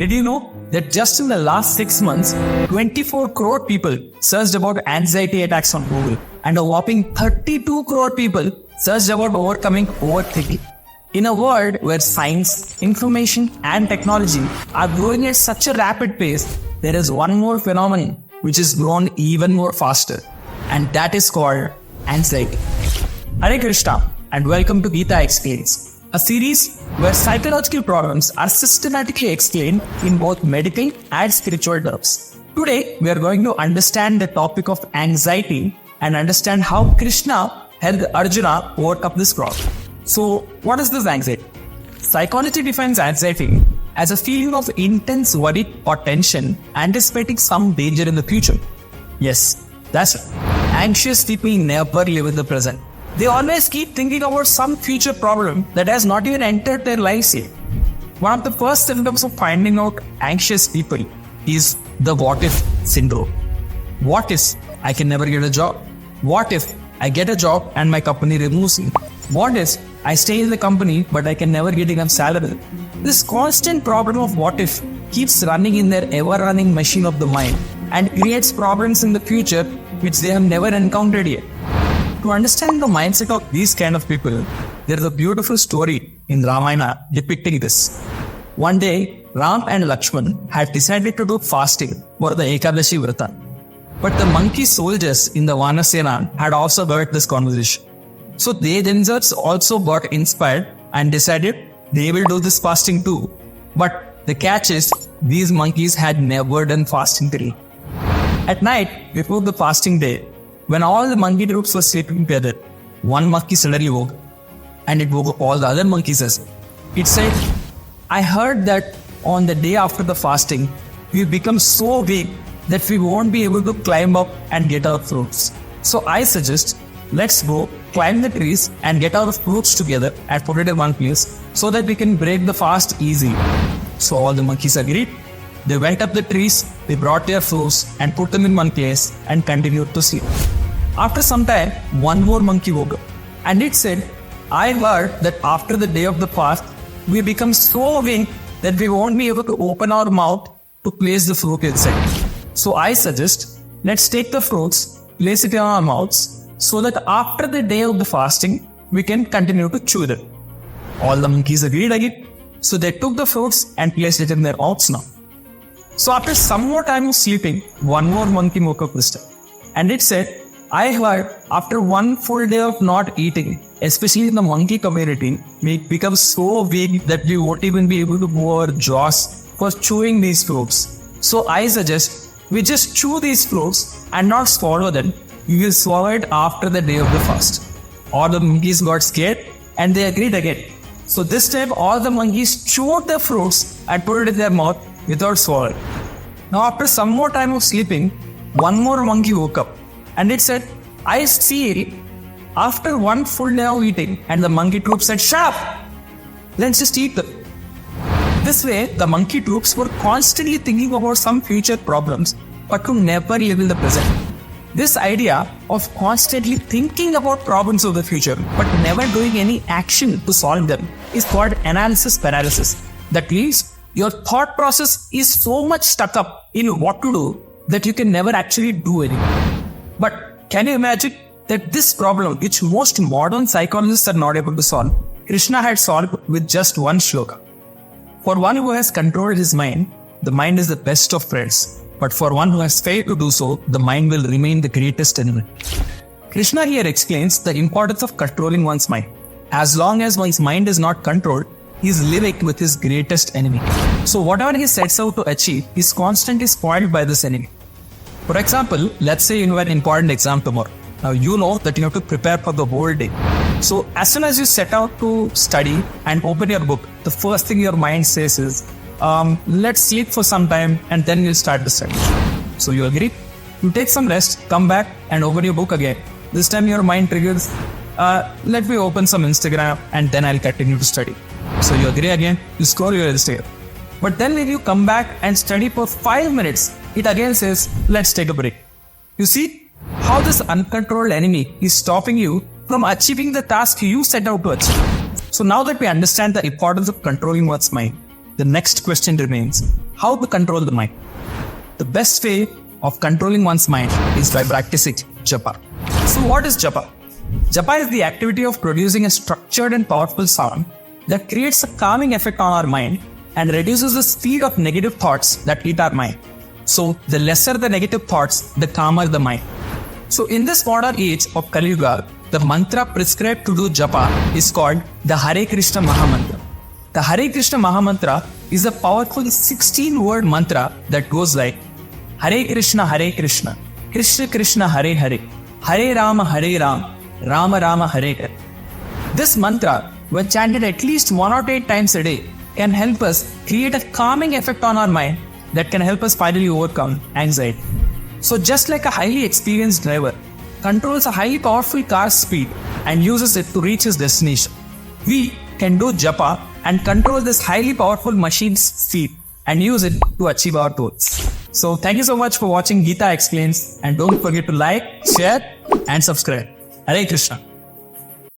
Did you know that just in the last 6 months, 24 crore people searched about anxiety attacks on Google, and a whopping 32 crore people searched about overcoming overthinking? In a world where science, information, and technology are growing at such a rapid pace, there is one more phenomenon which is grown even more faster, and that is called anxiety. Hare Krishna, and welcome to Gita Experience, a series where psychological problems are systematically explained in both medical and spiritual terms. Today, we are going to understand the topic of anxiety and understand how Krishna helped Arjuna overcome this problem. So, what is this anxiety? Psychology defines anxiety as a feeling of intense worry or tension, anticipating some danger in the future. Yes, that's right. Anxious people never live in the present. They always keep thinking about some future problem that has not even entered their lives yet. One of the first symptoms of finding out anxious people is the what if syndrome. What if I can never get a job? What if I get a job and my company removes me? What if I stay in the company but I can never get enough salary? This constant problem of what if keeps running in their ever-running machine of the mind and creates problems in the future which they have never encountered yet. To understand the mindset of these kind of people, there is a beautiful story in Ramayana depicting this. One day, Ram and Lakshman had decided to do fasting for the Ekadashi Vrata. But the monkey soldiers in the Vanasena had also heard this conversation. So they themselves also got inspired and decided they will do this fasting too. But the catch is, these monkeys had never done fasting till. At night, before the fasting day, when all the monkey groups were sleeping together, one monkey suddenly woke, and it woke up all the other monkeys as well. It said, I heard that on the day after the fasting, we become so weak that we won't be able to climb up and get our fruits. So I suggest, let's go climb the trees and get our fruits together and put it in one place so that we can break the fast easily. So all the monkeys agreed. They went up the trees, they brought their fruits and put them in one place and continued to sleep. After some time, one more monkey woke up and it said, I heard that after the day of the fast, we become so weak that we won't be able to open our mouth to place the fruit inside. So I suggest, let's take the fruits, place it in our mouths so that after the day of the fasting, we can continue to chew them. All the monkeys agreed again. So they took the fruits and placed it in their mouths now. So after some more time of sleeping, one more monkey woke up this time. And it said, I heard after one full day of not eating, especially in the monkey community, we become so weak that we won't even be able to move our jaws for chewing these fruits. So I suggest we just chew these fruits and not swallow them. We will swallow it after the day of the fast. All the monkeys got scared and they agreed again. So this time all the monkeys chewed the fruits and put it in their mouth without swallowing. Now after some more time of sleeping, one more monkey woke up and it said, I see after one full day of eating, and the monkey troop said, shut up! Let's just eat them. This way, the monkey troops were constantly thinking about some future problems but could never live in the present. This idea of constantly thinking about problems of the future but never doing any action to solve them is called analysis paralysis. That means your thought process is so much stuck up in what to do that you can never actually do anything. But can you imagine that this problem, which most modern psychologists are not able to solve, Krishna had solved with just one shloka. For one who has controlled his mind, the mind is the best of friends. But for one who has failed to do so, the mind will remain the greatest enemy. Krishna here explains the importance of controlling one's mind. As long as one's mind is not controlled, he is living with his greatest enemy. So whatever he sets out to achieve is constantly spoiled by this enemy. For example, let's say you have an important exam tomorrow. Now you know that you have to prepare for the whole day. So as soon as you set out to study and open your book, the first thing your mind says is, let's sleep for some time and then we'll start the study. So you agree? You take some rest, come back and open your book again. This time your mind triggers, let me open some Instagram and then I'll continue to study. So you agree again, you scroll your Instagram. But then when you come back and study for 5 minutes, it again says, let's take a break. You see how this uncontrolled enemy is stopping you from achieving the task you set out to achieve. So now that we understand the importance of controlling one's mind, the next question remains, how to control the mind? The best way of controlling one's mind is by practicing japa. So what is japa? Japa is the activity of producing a structured and powerful sound that creates a calming effect on our mind and reduces the speed of negative thoughts that hit our mind. So the lesser the negative thoughts, the calmer the mind. So in this modern age of Kali Yuga, the mantra prescribed to do japa is called the Hare Krishna Mahamantra. The Hare Krishna Mahamantra is a powerful 16-word mantra that goes like Hare Krishna, Krishna Krishna, Hare Hare, Hare Rama, Rama Rama, Hare Hare. This mantra, when chanted at least 1 or 8 times a day, can help us create a calming effect on our mind that can help us finally overcome anxiety. So just like a highly experienced driver controls a highly powerful car's speed and uses it to reach his destination, we can do japa and control this highly powerful machine's speed and use it to achieve our goals. So thank you so much for watching Gita Explains, and don't forget to like, share and subscribe. Hare Krishna.